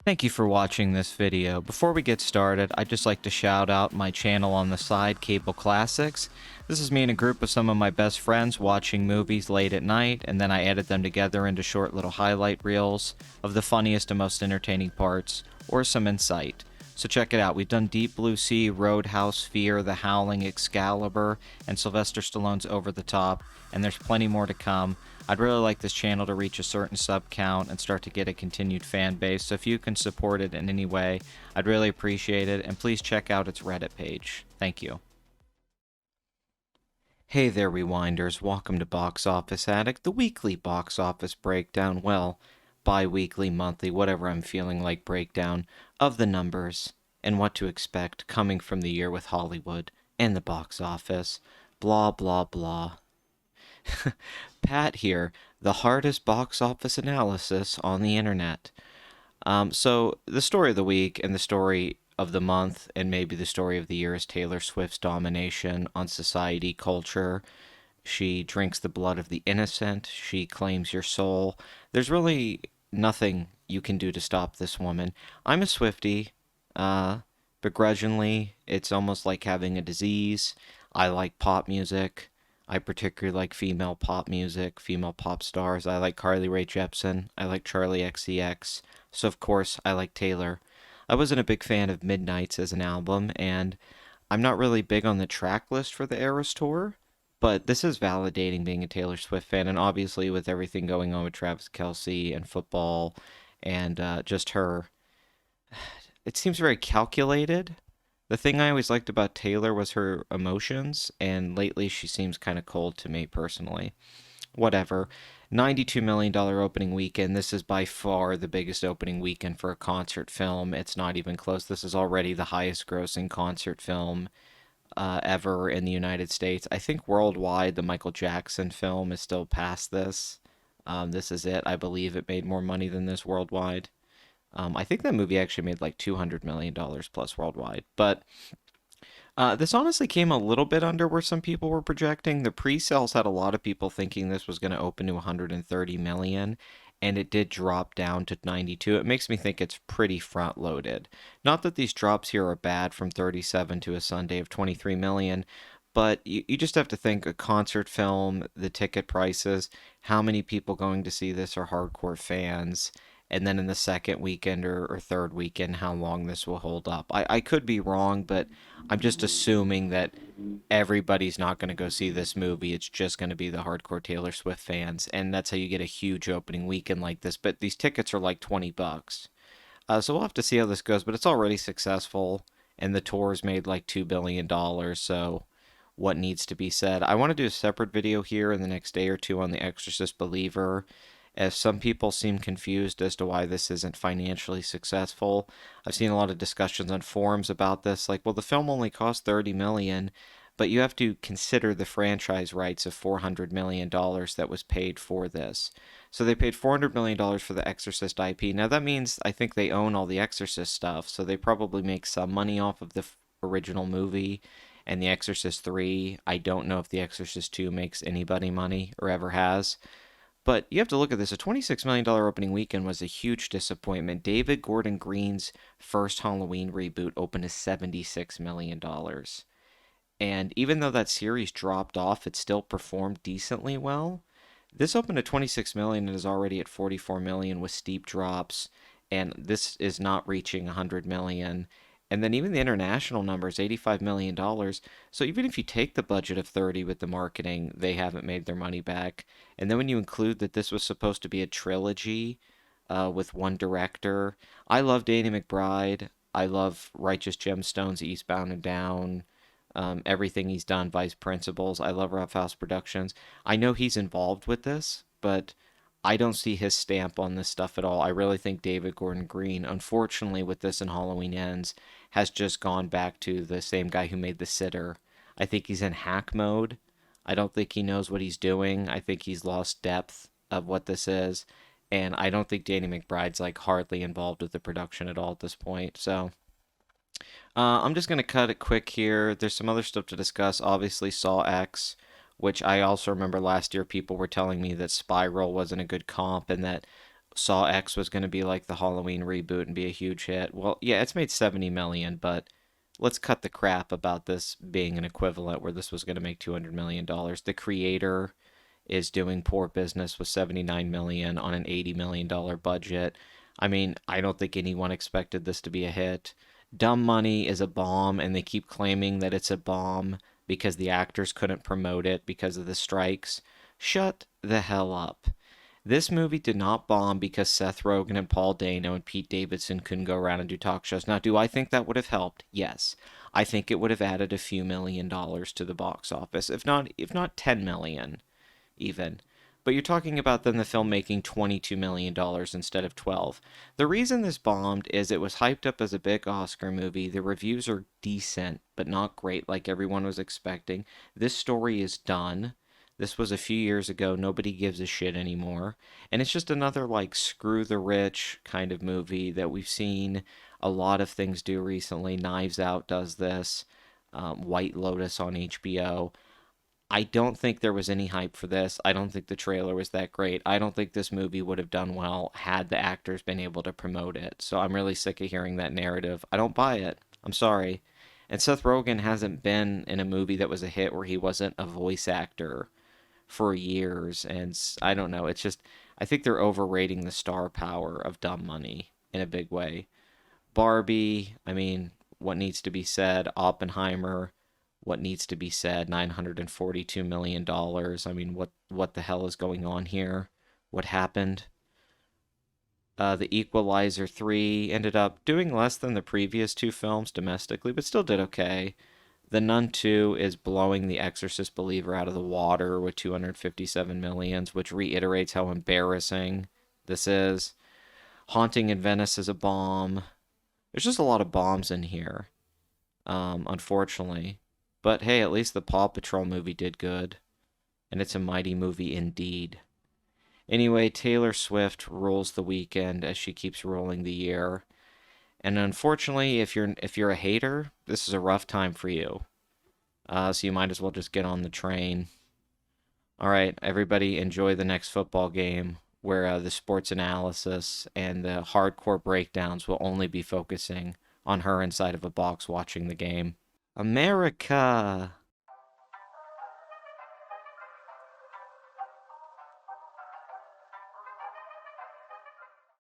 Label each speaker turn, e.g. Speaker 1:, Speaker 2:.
Speaker 1: Thank you for watching this video. Before we get started, I'd just like to shout out my channel on the side, Cable Classics. This is me and a group of some of my best friends watching movies late at night, and then I edit them together into short little highlight reels of the funniest and most entertaining parts, or some insight. So check it out. We've done Deep Blue Sea, Roadhouse, Fear, The Howling, Excalibur, and Sylvester Stallone's Over the Top, and there's plenty more to come. I'd really like this channel to reach a certain sub count and start to get a continued fan base, so if you can support it in any way, I'd really appreciate it, and please check out its Reddit page. Thank you. Hey there, Rewinders. Welcome to Box Office Addict, the weekly box office breakdown, well, bi-weekly, monthly, whatever I'm feeling like breakdown of the numbers and what to expect coming from the year with Hollywood and the box office. Blah, blah, blah. Pat here, the hardest box office analysis on the internet. So the story of the week and the story of the month and maybe the story of the year is Taylor Swift's domination on society, culture. She drinks the blood of the innocent. She claims your soul. There's really nothing you can do to stop this woman. I'm a Swiftie. Begrudgingly, it's almost like having a disease. I like pop music. I particularly like female pop music, female pop stars. I like Carly Rae Jepsen. I like Charlie XCX. So, of course, I like Taylor. I wasn't a big fan of Midnights as an album, and I'm not really big on the track list for the Eras Tour, but this is validating being a Taylor Swift fan, and obviously with everything going on with Travis Kelce and football and just her, it seems very calculated. The thing I always liked about Taylor was her emotions, and lately she seems kind of cold to me personally. Whatever. $92 million opening weekend. This is by far the biggest opening weekend for a concert film. It's not even close. This is already the highest grossing concert film ever in the United States. I think worldwide, the Michael Jackson film is still past this. This is it. I believe it made more money than this worldwide. I think that movie actually made like $200 million plus worldwide. But this honestly came a little bit under where some people were projecting. The pre-sales had a lot of people thinking this was going to open to 130 million, and it did drop down to 92. It makes me think it's pretty front-loaded. Not that these drops here are bad from 37 to a Sunday of 23 million, but you just have to think a concert film, the ticket prices, how many people going to see this are hardcore fans, and then in the second weekend or third weekend, how long this will hold up. I could be wrong, but I'm just assuming that everybody's not going to go see this movie. It's just going to be the hardcore Taylor Swift fans, and that's how you get a huge opening weekend like this. But these tickets are like $20. So we'll have to see how this goes, but it's already successful, and the tour's made like $2 billion, so what needs to be said. I want to do a separate video here in the next day or two on The Exorcist Believer, as some people seem confused as to why this isn't financially successful. I've seen a lot of discussions on forums about this, like, well, the film only cost $30 million, but you have to consider the franchise rights of $400 million that was paid for this. So they paid $400 million for the Exorcist IP. Now that means I think they own all the Exorcist stuff, so they probably make some money off of the original movie and The Exorcist 3. I don't know if The Exorcist 2 makes anybody money or ever has. But you have to look at this. A $26 million opening weekend was a huge disappointment. David Gordon Green's first Halloween reboot opened to $76 million. And even though that series dropped off, it still performed decently well. This opened at 26 million and is already at 44 million with steep drops, and this is not reaching 100 million. And then even the international number is $85 million. So even if you take the budget of 30 with the marketing, they haven't made their money back. And then when you include that this was supposed to be a trilogy with one director, I love Danny McBride. I love Righteous Gemstones, Eastbound and Down, everything he's done, Vice Principals. I love Rough House Productions. I know he's involved with this, but I don't see his stamp on this stuff at all. I really think David Gordon Green, unfortunately, with this and Halloween Ends, has just gone back to the same guy who made The Sitter. I think he's in hack mode. I don't think he knows what he's doing. I think he's lost depth of what this is. And I don't think Danny McBride's like hardly involved with the production at all at this point. So I'm just going to cut it quick here. There's some other stuff to discuss. Obviously, Saw X which I also remember last year people were telling me that Spiral wasn't a good comp and that Saw X was going to be like the Halloween reboot and be a huge hit. Well, yeah, it's made 70 million, but let's cut the crap about this being an equivalent where this was going to make 200 million dollars. The creator is doing poor business with 79 million on an 80 million dollar budget. I mean, I don't think anyone expected this to be a hit. Dumb Money is a bomb, and they keep claiming that it's a bomb because the actors couldn't promote it because of the strikes. Shut the hell up. This movie did not bomb because Seth Rogen and Paul Dano and Pete Davidson couldn't go around and do talk shows. Now, do I think that would have helped? Yes. I think it would have added a few $1 million to the box office, if not 10 million even. But you're talking about then the film making $22 million instead of 12. The reason this bombed is it was hyped up as a big Oscar movie. The reviews are decent, but not great like everyone was expecting. This story is done. This was a few years ago. Nobody gives a shit anymore. And it's just another, like, screw the rich kind of movie that we've seen a lot of things do recently. Knives Out does this, White Lotus on HBO. I don't think there was any hype for this. I don't think the trailer was that great. I don't think this movie would have done well had the actors been able to promote it. So I'm really sick of hearing that narrative. I don't buy it. I'm sorry. And Seth Rogen hasn't been in a movie that was a hit where he wasn't a voice actor for years. And I don't know. It's just, I think they're overrating the star power of Dumb Money in a big way. Barbie, I mean, what needs to be said? Oppenheimer, what needs to be said? $942 million. I mean, what the hell is going on here? What happened? The Equalizer 3 ended up doing less than the previous two films domestically, but still did okay. The Nun 2 is blowing The Exorcist Believer out of the water with 257 millions, which reiterates how embarrassing this is. Haunting in Venice is a bomb. There's just a lot of bombs in here, unfortunately. But hey, at least the Paw Patrol movie did good, and it's a mighty movie indeed. Anyway, Taylor Swift rules the weekend as she keeps ruling the year. And unfortunately, if you're a hater, this is a rough time for you. So you might as well just get on the train. All right, everybody, enjoy the next football game where the sports analysis and the hardcore breakdowns will only be focusing on her inside of a box watching the game. America!